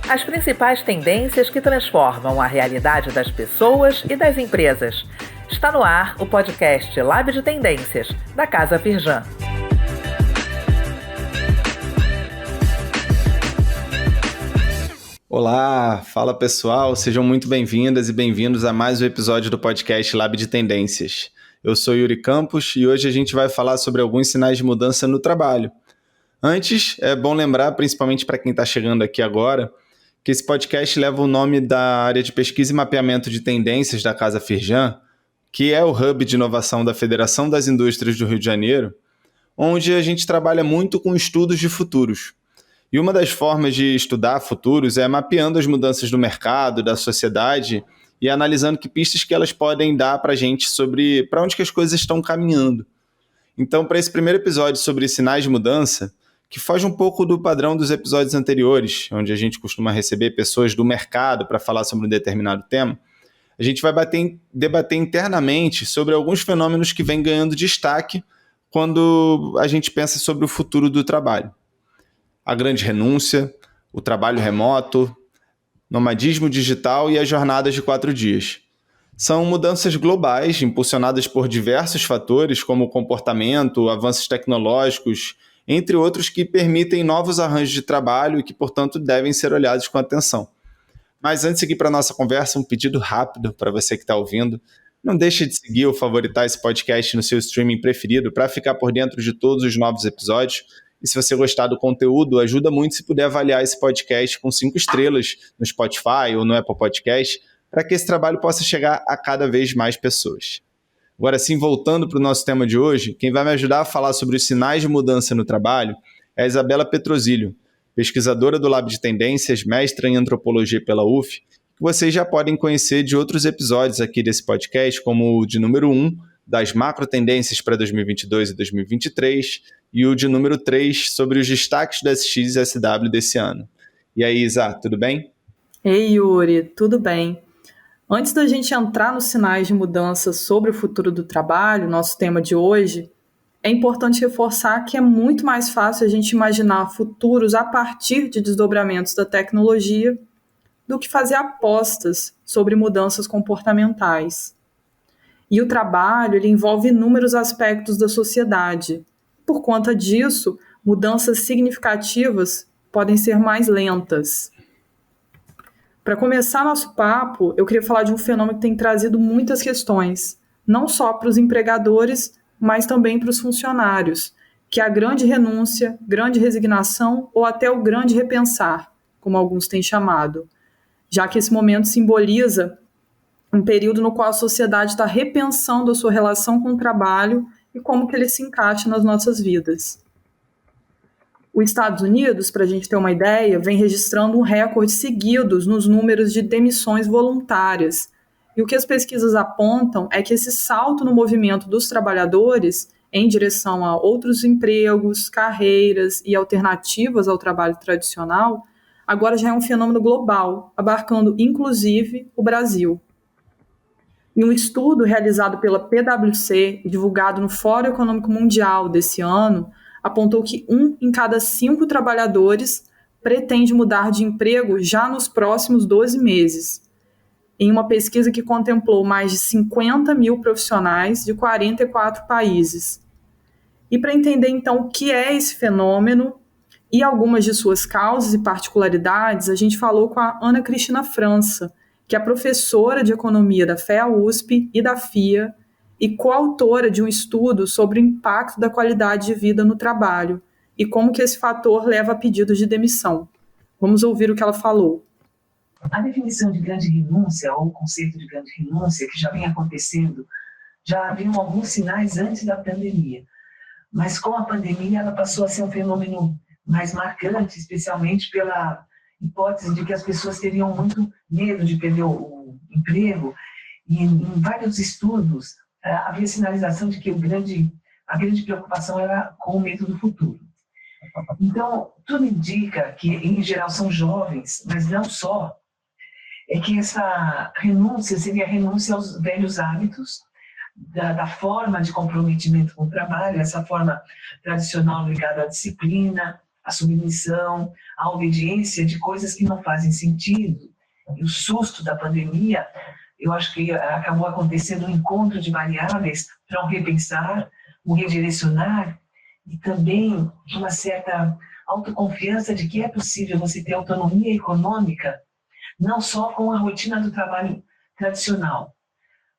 As principais tendências que transformam a realidade das pessoas e das empresas. Está no ar o podcast Lab de Tendências, da Casa Firjan. Olá, fala pessoal, sejam muito bem-vindas e bem-vindos a mais um episódio do podcast Lab de Tendências. Eu sou Yuri Campos e hoje a gente vai falar sobre alguns sinais de mudança no trabalho. Antes, é bom lembrar, principalmente para quem está chegando aqui agora, que esse podcast leva o nome da área de pesquisa e mapeamento de tendências da Casa Firjan, que é o hub de inovação da Federação das Indústrias do Rio de Janeiro, onde a gente trabalha muito com estudos de futuros. E uma das formas de estudar futuros é mapeando as mudanças do mercado, da sociedade e analisando que pistas que elas podem dar para a gente sobre para onde que as coisas estão caminhando. Então, para esse primeiro episódio sobre sinais de mudança, que foge um pouco do padrão dos episódios anteriores, onde a gente costuma receber pessoas do mercado para falar sobre um determinado tema, a gente vai debater internamente sobre alguns fenômenos que vêm ganhando destaque quando a gente pensa sobre o futuro do trabalho. A grande renúncia, o trabalho remoto, nomadismo digital e as jornadas de 4 dias. São mudanças globais, impulsionadas por diversos fatores, como o comportamento, avanços tecnológicos, entre outros que permitem novos arranjos de trabalho e que, portanto, devem ser olhados com atenção. Mas antes de seguir para a nossa conversa, um pedido rápido para você que está ouvindo. Não deixe de seguir ou favoritar esse podcast no seu streaming preferido para ficar por dentro de todos os novos episódios. E se você gostar do conteúdo, ajuda muito se puder avaliar esse podcast com 5 estrelas no Spotify ou no Apple Podcast, para que esse trabalho possa chegar a cada vez mais pessoas. Agora sim, voltando para o nosso tema de hoje, quem vai me ajudar a falar sobre os sinais de mudança no trabalho é a Isabela Petrosilho, pesquisadora do Lab de Tendências, mestra em Antropologia pela UF, que vocês já podem conhecer de outros episódios aqui desse podcast, como o de número 1, das macro tendências para 2022 e 2023, e o de número 3, sobre os destaques da XSW desse ano. E aí, Isa, tudo bem? Ei, Yuri, tudo bem? Antes da gente entrar nos sinais de mudança sobre o futuro do trabalho, nosso tema de hoje, é importante reforçar que é muito mais fácil a gente imaginar futuros a partir de desdobramentos da tecnologia do que fazer apostas sobre mudanças comportamentais. E o trabalho ele envolve inúmeros aspectos da sociedade. Por conta disso, mudanças significativas podem ser mais lentas. Para começar nosso papo, eu queria falar de um fenômeno que tem trazido muitas questões, não só para os empregadores, mas também para os funcionários, que é a grande renúncia, grande resignação ou até o grande repensar, como alguns têm chamado, já que esse momento simboliza um período no qual a sociedade está repensando a sua relação com o trabalho e como que ele se encaixa nas nossas vidas. Os Estados Unidos, para a gente ter uma ideia, vem registrando um recorde seguidos nos números de demissões voluntárias. E o que as pesquisas apontam é que esse salto no movimento dos trabalhadores em direção a outros empregos, carreiras e alternativas ao trabalho tradicional, agora já é um fenômeno global, abarcando inclusive o Brasil. Em um estudo realizado pela PwC e divulgado no Fórum Econômico Mundial desse ano, apontou que 1 em cada 5 trabalhadores pretende mudar de emprego já nos próximos 12 meses, em uma pesquisa que contemplou mais de 50 mil profissionais de 44 países. E para entender, então, o que é esse fenômeno e algumas de suas causas e particularidades, a gente falou com a Ana Cristina França, que é professora de Economia da FEA-USP e da FIA, e coautora de um estudo sobre o impacto da qualidade de vida no trabalho e como que esse fator leva a pedidos de demissão. Vamos ouvir o que ela falou. A definição de grande renúncia, ou o conceito de grande renúncia, que já vem acontecendo, já haviam alguns sinais antes da pandemia. Mas com a pandemia ela passou a ser um fenômeno mais marcante, especialmente pela hipótese de que as pessoas teriam muito medo de perder o emprego. E em vários estudos, havia sinalização de que a grande preocupação era com o medo do futuro. Então, tudo indica que, em geral, são jovens, mas não só, é que essa renúncia seria a renúncia aos velhos hábitos, da forma de comprometimento com o trabalho, essa forma tradicional ligada à disciplina, a submissão, a obediência de coisas que não fazem sentido. E o susto da pandemia, eu acho que acabou acontecendo um encontro de variáveis para um repensar, um redirecionar e também uma certa autoconfiança de que é possível você ter autonomia econômica, não só com a rotina do trabalho tradicional,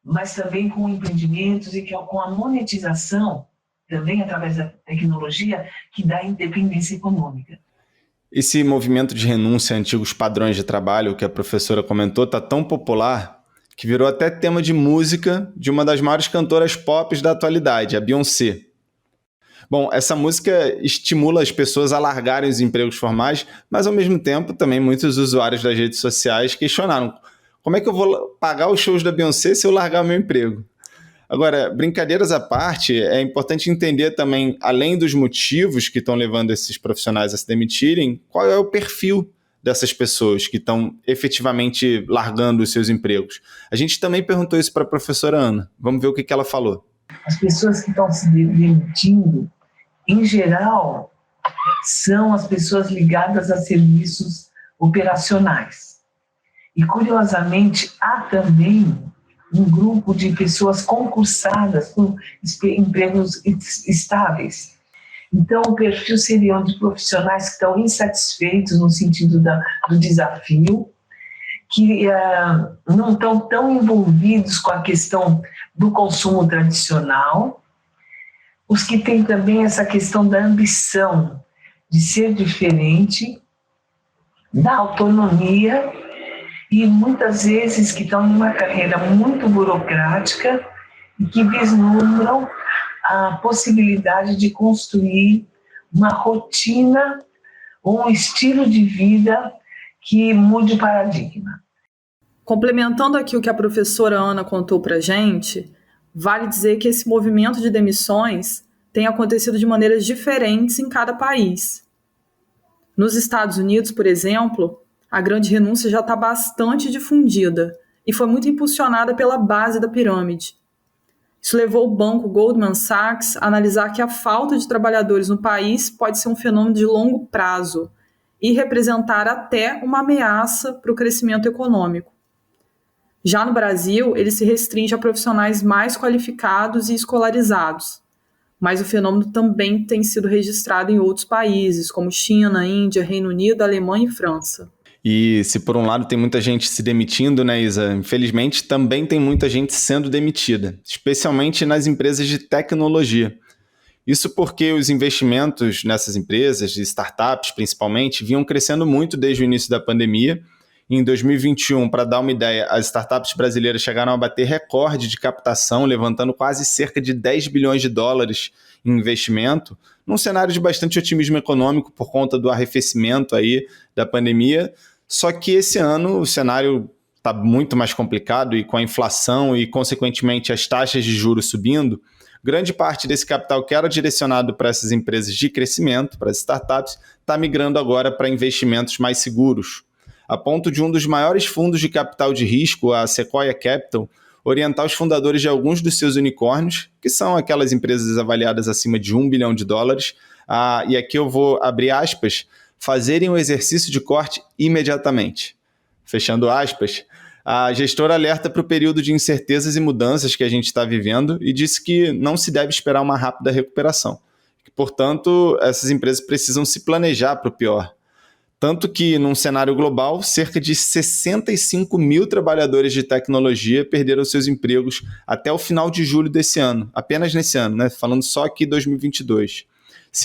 mas também com empreendimentos e com a monetização, também através da tecnologia, que dá independência econômica. Esse movimento de renúncia a antigos padrões de trabalho que a professora comentou está tão popular que virou até tema de música de uma das maiores cantoras pop da atualidade, a Beyoncé. Bom, essa música estimula as pessoas a largarem os empregos formais, mas ao mesmo tempo também muitos usuários das redes sociais questionaram: como é que eu vou pagar os shows da Beyoncé se eu largar o meu emprego? Agora, brincadeiras à parte, é importante entender também, além dos motivos que estão levando esses profissionais a se demitirem, qual é o perfil dessas pessoas que estão efetivamente largando os seus empregos. A gente também perguntou isso para a professora Ana. Vamos ver o que ela falou. As pessoas que estão se demitindo, em geral, são as pessoas ligadas a serviços operacionais. E, curiosamente, há também um grupo de pessoas concursadas com empregos estáveis. Então, o perfil seriam de profissionais que estão insatisfeitos no sentido do desafio, que não estão tão envolvidos com a questão do consumo tradicional, os que têm também essa questão da ambição de ser diferente, da autonomia, e muitas vezes que estão numa carreira muito burocrática e que vislumbram a possibilidade de construir uma rotina ou um estilo de vida que mude o paradigma. Complementando aqui o que a professora Ana contou para a gente, vale dizer que esse movimento de demissões tem acontecido de maneiras diferentes em cada país. Nos Estados Unidos, por exemplo, a grande renúncia já está bastante difundida e foi muito impulsionada pela base da pirâmide. Isso levou o banco Goldman Sachs a analisar que a falta de trabalhadores no país pode ser um fenômeno de longo prazo e representar até uma ameaça para o crescimento econômico. Já no Brasil, ele se restringe a profissionais mais qualificados e escolarizados, mas o fenômeno também tem sido registrado em outros países, como China, Índia, Reino Unido, Alemanha e França. E se por um lado tem muita gente se demitindo, né, Isa? Infelizmente também tem muita gente sendo demitida, especialmente nas empresas de tecnologia. Isso porque os investimentos nessas empresas, de startups principalmente, vinham crescendo muito desde o início da pandemia. Em 2021, para dar uma ideia, as startups brasileiras chegaram a bater recorde de captação, levantando quase cerca de 10 bilhões de dólares em investimento, num cenário de bastante otimismo econômico por conta do arrefecimento aí da pandemia. Só que esse ano o cenário está muito mais complicado e com a inflação e, consequentemente, as taxas de juros subindo, grande parte desse capital que era direcionado para essas empresas de crescimento, para as startups, está migrando agora para investimentos mais seguros, a ponto de um dos maiores fundos de capital de risco, a Sequoia Capital, orientar os fundadores de alguns dos seus unicórnios, que são aquelas empresas avaliadas acima de $1 bilhão, e aqui eu vou abrir aspas, fazerem o exercício de corte imediatamente. Fechando aspas, a gestora alerta para o período de incertezas e mudanças que a gente está vivendo e disse que não se deve esperar uma rápida recuperação. Portanto, essas empresas precisam se planejar para o pior. Tanto que, num cenário global, cerca de 65 mil trabalhadores de tecnologia perderam seus empregos até o final de julho desse ano, apenas nesse ano, né? Falando só aqui 2022.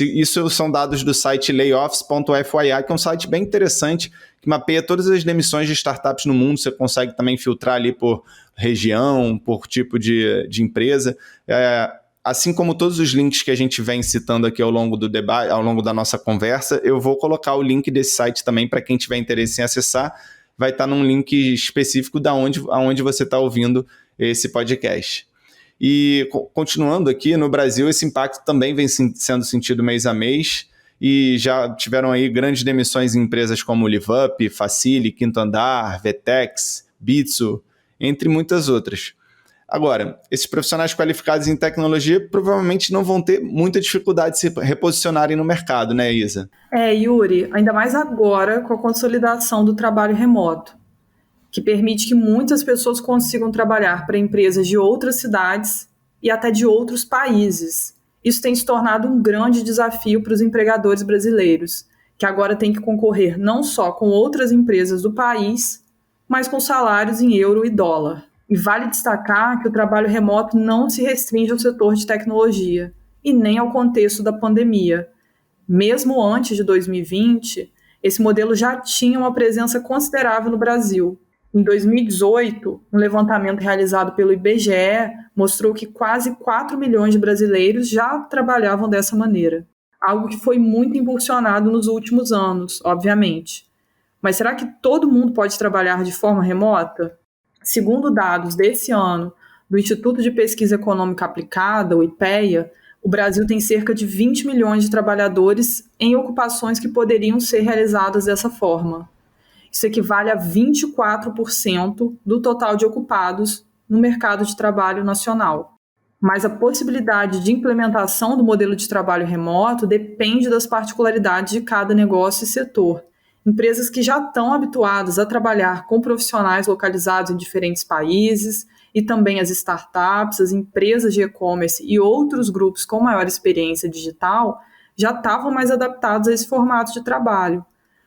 Isso são dados do site layoffs.fyi, que é um site bem interessante, que mapeia todas as demissões de startups no mundo. Você consegue também filtrar ali por região, por tipo de empresa. Assim como todos os links que a gente vem citando aqui ao longo do debate, ao longo da nossa conversa, eu vou colocar o link desse site também para quem tiver interesse em acessar. Vai estar num link específico aonde você está ouvindo esse podcast. E continuando aqui, no Brasil, esse impacto também vem sendo sentido mês a mês e já tiveram aí grandes demissões em empresas como LiveUp, Facili, Quinto Andar, Vetex, Bitso, entre muitas outras. Agora, esses profissionais qualificados em tecnologia provavelmente não vão ter muita dificuldade de se reposicionarem no mercado, né, Isa? Yuri, ainda mais agora com a consolidação do trabalho remoto, que permite que muitas pessoas consigam trabalhar para empresas de outras cidades e até de outros países. Isso tem se tornado um grande desafio para os empregadores brasileiros, que agora têm que concorrer não só com outras empresas do país, mas com salários em euro e dólar. E vale destacar que o trabalho remoto não se restringe ao setor de tecnologia e nem ao contexto da pandemia. Mesmo antes de 2020, esse modelo já tinha uma presença considerável no Brasil. Em 2018, um levantamento realizado pelo IBGE mostrou que quase 4 milhões de brasileiros já trabalhavam dessa maneira. Algo que foi muito impulsionado nos últimos anos, obviamente. Mas será que todo mundo pode trabalhar de forma remota? Segundo dados desse ano do Instituto de Pesquisa Econômica Aplicada, o IPEA, o Brasil tem cerca de 20 milhões de trabalhadores em ocupações que poderiam ser realizadas dessa forma. Isso equivale a 24% do total de ocupados no mercado de trabalho nacional. Mas a possibilidade de implementação do modelo de trabalho remoto depende das particularidades de cada negócio e setor. Empresas que já estão habituadas a trabalhar com profissionais localizados em diferentes países e também as startups, as empresas de e-commerce e outros grupos com maior experiência digital já estavam mais adaptados a esse formato de trabalho.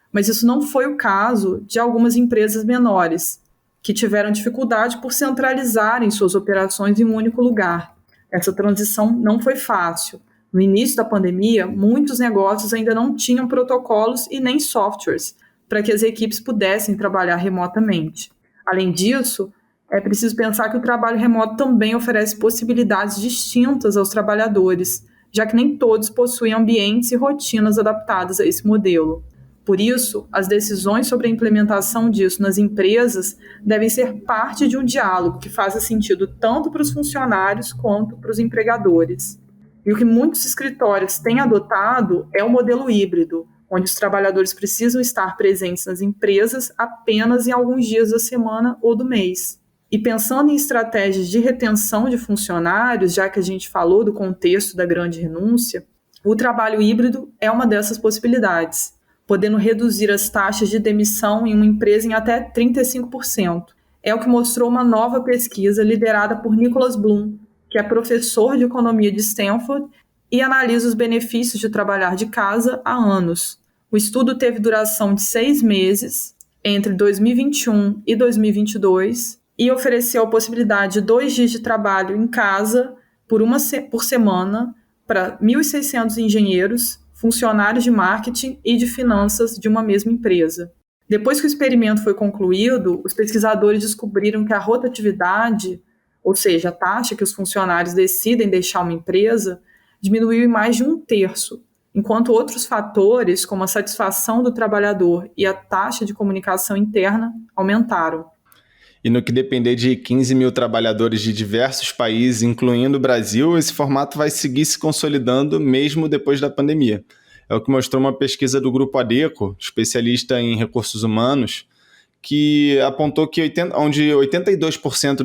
Mas isso não foi o caso de algumas empresas menores, que tiveram dificuldade por centralizarem suas operações em um único lugar. Essa transição não foi fácil. No início da pandemia, muitos negócios ainda não tinham protocolos e nem softwares para que as equipes pudessem trabalhar remotamente. Além disso, é preciso pensar que o trabalho remoto também oferece possibilidades distintas aos trabalhadores, já que nem todos possuem ambientes e rotinas adaptadas a esse modelo. Por isso, as decisões sobre a implementação disso nas empresas devem ser parte de um diálogo que faça sentido tanto para os funcionários quanto para os empregadores. E o que muitos escritórios têm adotado é o modelo híbrido, onde os trabalhadores precisam estar presentes nas empresas apenas em alguns dias da semana ou do mês. E pensando em estratégias de retenção de funcionários, já que a gente falou do contexto da grande renúncia, o trabalho híbrido é uma dessas possibilidades, podendo reduzir as taxas de demissão em uma empresa em até 35%. É o que mostrou uma nova pesquisa liderada por Nicholas Bloom, que é professor de economia de Stanford e analisa os benefícios de trabalhar de casa há anos. O estudo teve duração de 6 meses, entre 2021 e 2022, e ofereceu a possibilidade de 2 dias de trabalho em casa por semana para 1.600 engenheiros, funcionários de marketing e de finanças de uma mesma empresa. Depois que o experimento foi concluído, os pesquisadores descobriram que a rotatividade, ou seja, a taxa que os funcionários decidem deixar uma empresa, diminuiu em mais de 1/3, enquanto outros fatores, como a satisfação do trabalhador e a taxa de comunicação interna, aumentaram. E no que depender de 15 mil trabalhadores de diversos países, incluindo o Brasil, esse formato vai seguir se consolidando mesmo depois da pandemia. É o que mostrou uma pesquisa do Grupo Adecco, especialista em recursos humanos, que apontou que onde 82%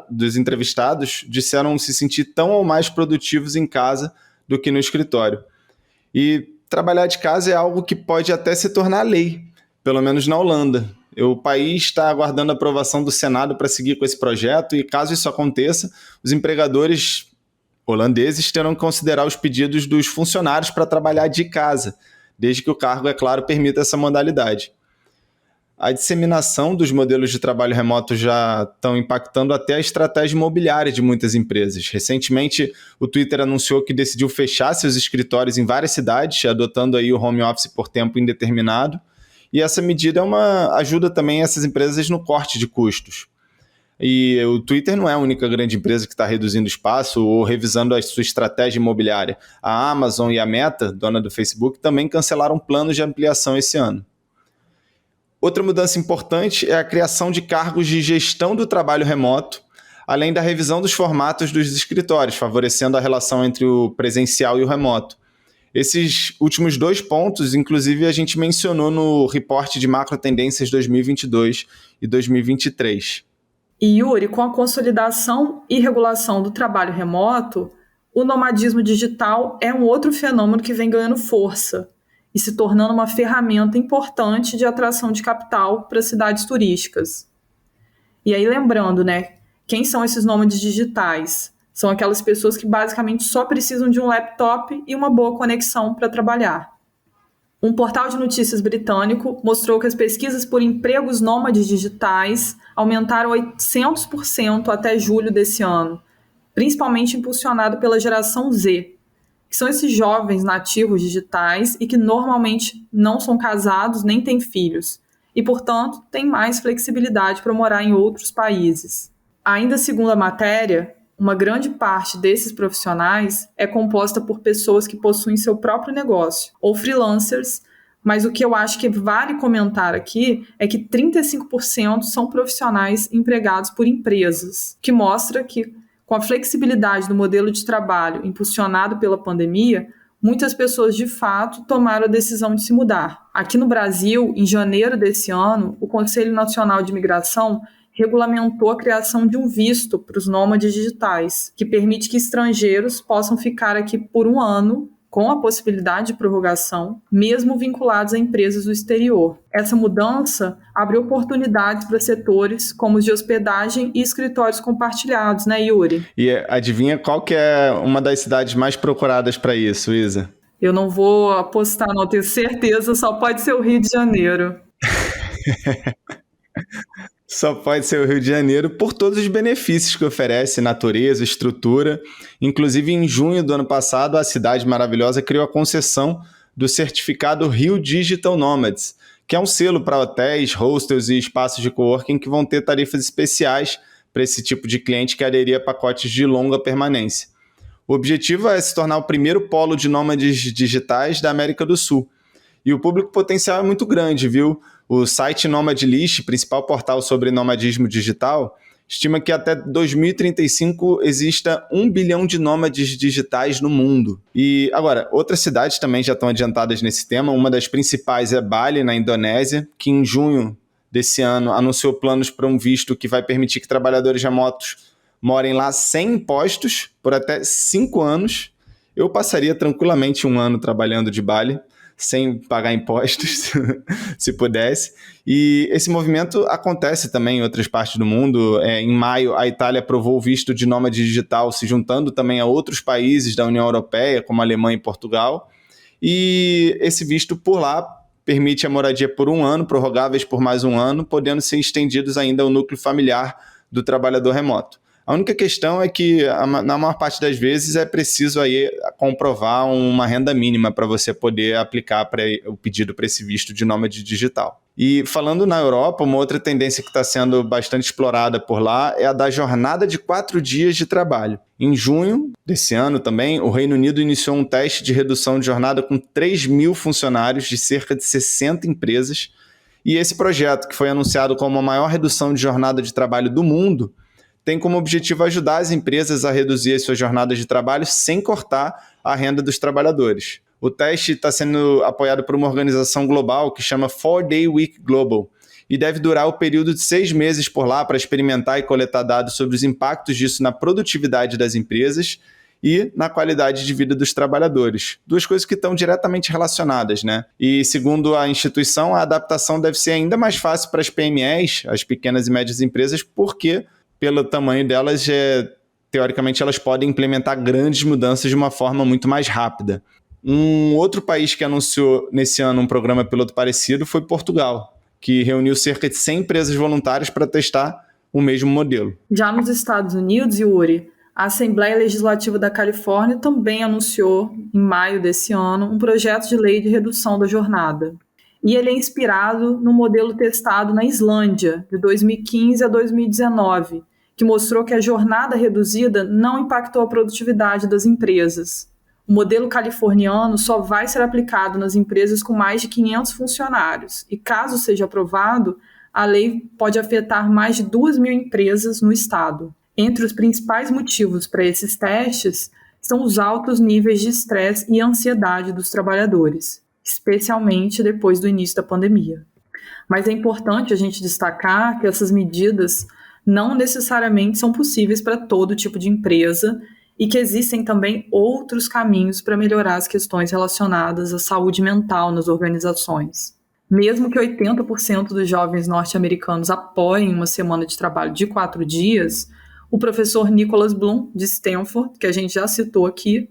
dos entrevistados disseram se sentir tão ou mais produtivos em casa do que no escritório. E trabalhar de casa é algo que pode até se tornar lei, pelo menos na Holanda. O país está aguardando a aprovação do Senado para seguir com esse projeto e, caso isso aconteça, os empregadores holandeses terão que considerar os pedidos dos funcionários para trabalhar de casa, desde que o cargo, é claro, permita essa modalidade. A disseminação dos modelos de trabalho remoto já estão impactando até a estratégia imobiliária de muitas empresas. Recentemente, o Twitter anunciou que decidiu fechar seus escritórios em várias cidades, adotando aí o home office por tempo indeterminado. E essa medida ajuda também essas empresas no corte de custos. E o Twitter não é a única grande empresa que está reduzindo espaço ou revisando a sua estratégia imobiliária. A Amazon e a Meta, dona do Facebook, também cancelaram planos de ampliação esse ano. Outra mudança importante é a criação de cargos de gestão do trabalho remoto, além da revisão dos formatos dos escritórios, favorecendo a relação entre o presencial e o remoto. Esses últimos 2 pontos, inclusive, a gente mencionou no reporte de macro tendências 2022 e 2023. E Yuri, com a consolidação e regulação do trabalho remoto, o nomadismo digital é um outro fenômeno que vem ganhando força e se tornando uma ferramenta importante de atração de capital para cidades turísticas. E aí lembrando, né, quem são esses nômades digitais? São aquelas pessoas que basicamente só precisam de um laptop e uma boa conexão para trabalhar. Um portal de notícias britânico mostrou que as pesquisas por empregos nômades digitais aumentaram 800% até julho desse ano, principalmente impulsionado pela geração Z, que são esses jovens nativos digitais e que normalmente não são casados nem têm filhos, e, portanto, têm mais flexibilidade para morar em outros países. Ainda segundo a matéria, uma grande parte desses profissionais é composta por pessoas que possuem seu próprio negócio, ou freelancers, mas o que eu acho que vale comentar aqui é que 35% são profissionais empregados por empresas, que mostra que, com a flexibilidade do modelo de trabalho impulsionado pela pandemia, muitas pessoas de fato tomaram a decisão de se mudar. Aqui no Brasil, em janeiro desse ano, o Conselho Nacional de Imigração regulamentou a criação de um visto para os nômades digitais, que permite que estrangeiros possam ficar aqui por 1 ano, com a possibilidade de prorrogação, mesmo vinculados a empresas do exterior. Essa mudança abre oportunidades para setores como os de hospedagem e escritórios compartilhados, né, Yuri? E adivinha qual que é uma das cidades mais procuradas para isso, Isa? Eu não vou apostar, não, tenho certeza, só pode ser o Rio de Janeiro. Só pode ser o Rio de Janeiro por todos os benefícios que oferece, natureza, estrutura. Inclusive, em junho do ano passado, a cidade maravilhosa criou a concessão do certificado Rio Digital Nomads, que é um selo para hotéis, hostels e espaços de coworking que vão ter tarifas especiais para esse tipo de cliente que aderir a pacotes de longa permanência. O objetivo é se tornar o primeiro polo de nômades digitais da América do Sul. E o público potencial é muito grande, viu? O site Nomad List, principal portal sobre nomadismo digital, estima que até 2035 exista 1 bilhão de nômades digitais no mundo. E agora, outras cidades também já estão adiantadas nesse tema. Uma das principais é Bali, na Indonésia, que em junho desse ano anunciou planos para um visto que vai permitir que trabalhadores remotos morem lá sem impostos por até 5 anos. Eu passaria tranquilamente 1 ano trabalhando de Bali, sem pagar impostos, se pudesse. E esse movimento acontece também em outras partes do mundo. Em maio, a Itália aprovou o visto de nômade digital, se juntando também a outros países da União Europeia, como a Alemanha e Portugal. E esse visto por lá permite a moradia por 1 ano, prorrogáveis por mais 1 ano, podendo ser estendidos ainda ao núcleo familiar do trabalhador remoto. A única questão é que, na maior parte das vezes, é preciso aí comprovar uma renda mínima para você poder aplicar o pedido para esse visto de nômade digital. E falando na Europa, uma outra tendência que está sendo bastante explorada por lá é a da jornada de 4 dias de trabalho. Em junho desse ano também, o Reino Unido iniciou um teste de redução de jornada com 3.000 funcionários de cerca de 60 empresas. E esse projeto, que foi anunciado como a maior redução de jornada de trabalho do mundo, tem como objetivo ajudar as empresas a reduzir as suas jornadas de trabalho sem cortar a renda dos trabalhadores. O teste está sendo apoiado por uma organização global que chama 4-Day Week Global e deve durar o período de 6 meses por lá para experimentar e coletar dados sobre os impactos disso na produtividade das empresas e na qualidade de vida dos trabalhadores. 2 coisas que estão diretamente relacionadas, né? E segundo a instituição, a adaptação deve ser ainda mais fácil para as PMEs, as pequenas e médias empresas, porque pelo tamanho delas, teoricamente, elas podem implementar grandes mudanças de uma forma muito mais rápida. Um outro país que anunciou nesse ano um programa piloto parecido foi Portugal, que reuniu cerca de 100 empresas voluntárias para testar o mesmo modelo. Já nos Estados Unidos, Yuri, a Assembleia Legislativa da Califórnia também anunciou, em maio desse ano, um projeto de lei de redução da jornada. E ele é inspirado no modelo testado na Islândia, de 2015 a 2019, que mostrou que a jornada reduzida não impactou a produtividade das empresas. O modelo californiano só vai ser aplicado nas empresas com mais de 500 funcionários, e caso seja aprovado, a lei pode afetar mais de 2.000 empresas no estado. Entre os principais motivos para esses testes são os altos níveis de estresse e ansiedade dos trabalhadores, especialmente depois do início da pandemia. Mas é importante a gente destacar que essas medidas não necessariamente são possíveis para todo tipo de empresa e que existem também outros caminhos para melhorar as questões relacionadas à saúde mental nas organizações. Mesmo que 80% dos jovens norte-americanos apoiem uma semana de trabalho de 4 dias, o professor Nicholas Bloom, de Stanford, que a gente já citou aqui,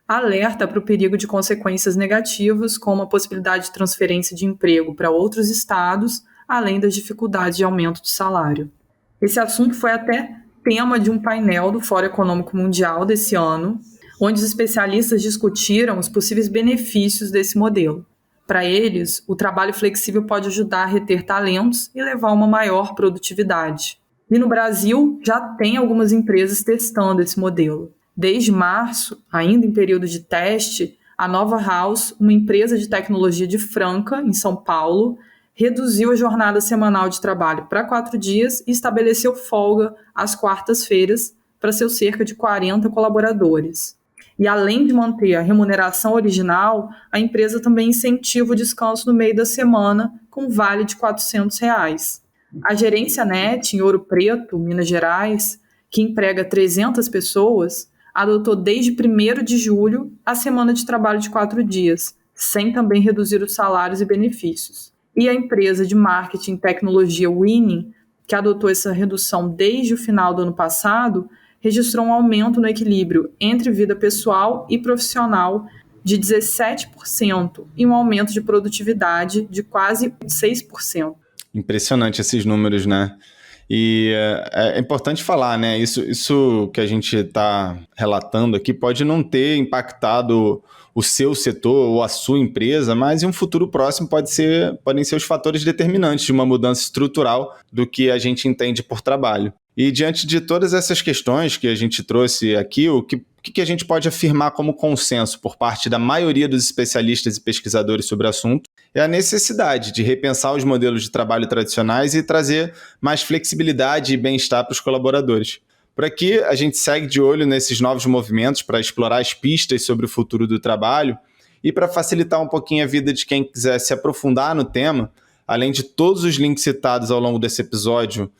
alerta para o perigo de consequências negativas, como a possibilidade de transferência de emprego para outros estados, além das dificuldades de aumento de salário. Esse assunto foi até tema de um painel do Fórum Econômico Mundial desse ano, onde os especialistas discutiram os possíveis benefícios desse modelo. Para eles, o trabalho flexível pode ajudar a reter talentos e levar a uma maior produtividade. E no Brasil, já tem algumas empresas testando esse modelo. Desde março, ainda em período de teste, a Nova House, uma empresa de tecnologia de Franca, em São Paulo, reduziu a jornada semanal de trabalho para 4 dias e estabeleceu folga às quartas-feiras para seus cerca de 40 colaboradores. E além de manter a remuneração original, a empresa também incentiva o descanso no meio da semana com vale de R$ 400. A Gerência Net, em Ouro Preto, Minas Gerais, que emprega 300 pessoas, adotou desde 1º de julho a semana de trabalho de 4 dias, sem também reduzir os salários e benefícios. E a empresa de marketing e tecnologia Winning, que adotou essa redução desde o final do ano passado, registrou um aumento no equilíbrio entre vida pessoal e profissional de 17% e um aumento de produtividade de quase 6%. Impressionante esses números, né? E é importante falar, né? Isso que a gente está relatando aqui pode não ter impactado o seu setor ou a sua empresa, mas em um futuro próximo podem ser os fatores determinantes de uma mudança estrutural do que a gente entende por trabalho. E diante de todas essas questões que a gente trouxe aqui, o que a gente pode afirmar como consenso por parte da maioria dos especialistas e pesquisadores sobre o assunto é a necessidade de repensar os modelos de trabalho tradicionais e trazer mais flexibilidade e bem-estar para os colaboradores. Por aqui, a gente segue de olho nesses novos movimentos para explorar as pistas sobre o futuro do trabalho e para facilitar um pouquinho a vida de quem quiser se aprofundar no tema, além de todos os links citados ao longo desse episódio,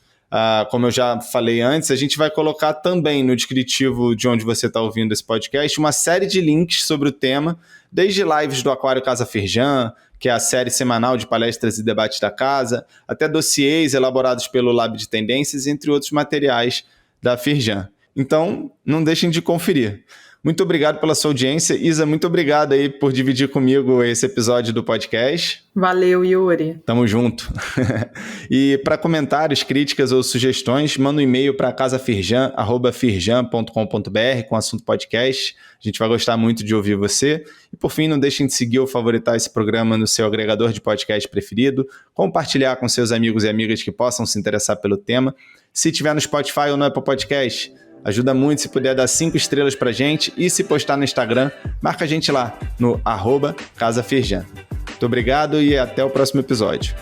como eu já falei antes, a gente vai colocar também no descritivo de onde você está ouvindo esse podcast uma série de links sobre o tema, desde lives do Aquário Casa Firjan, que é a série semanal de palestras e debates da casa, até dossiês elaborados pelo Lab de Tendências, entre outros materiais da Firjan. Então, não deixem de conferir. Muito obrigado pela sua audiência. Isa, muito obrigado aí por dividir comigo esse episódio do podcast. Valeu, Yuri. Tamo junto. E para comentários, críticas ou sugestões, manda um e-mail para casafirjan@firjan.com.br com o assunto podcast. A gente vai gostar muito de ouvir você. E por fim, não deixem de seguir ou favoritar esse programa no seu agregador de podcast preferido, compartilhar com seus amigos e amigas que possam se interessar pelo tema. Se tiver no Spotify ou no Apple Podcast, ajuda muito se puder dar 5 estrelas pra gente e se postar no Instagram, marca a gente lá no @casafirjan. Muito obrigado e até o próximo episódio.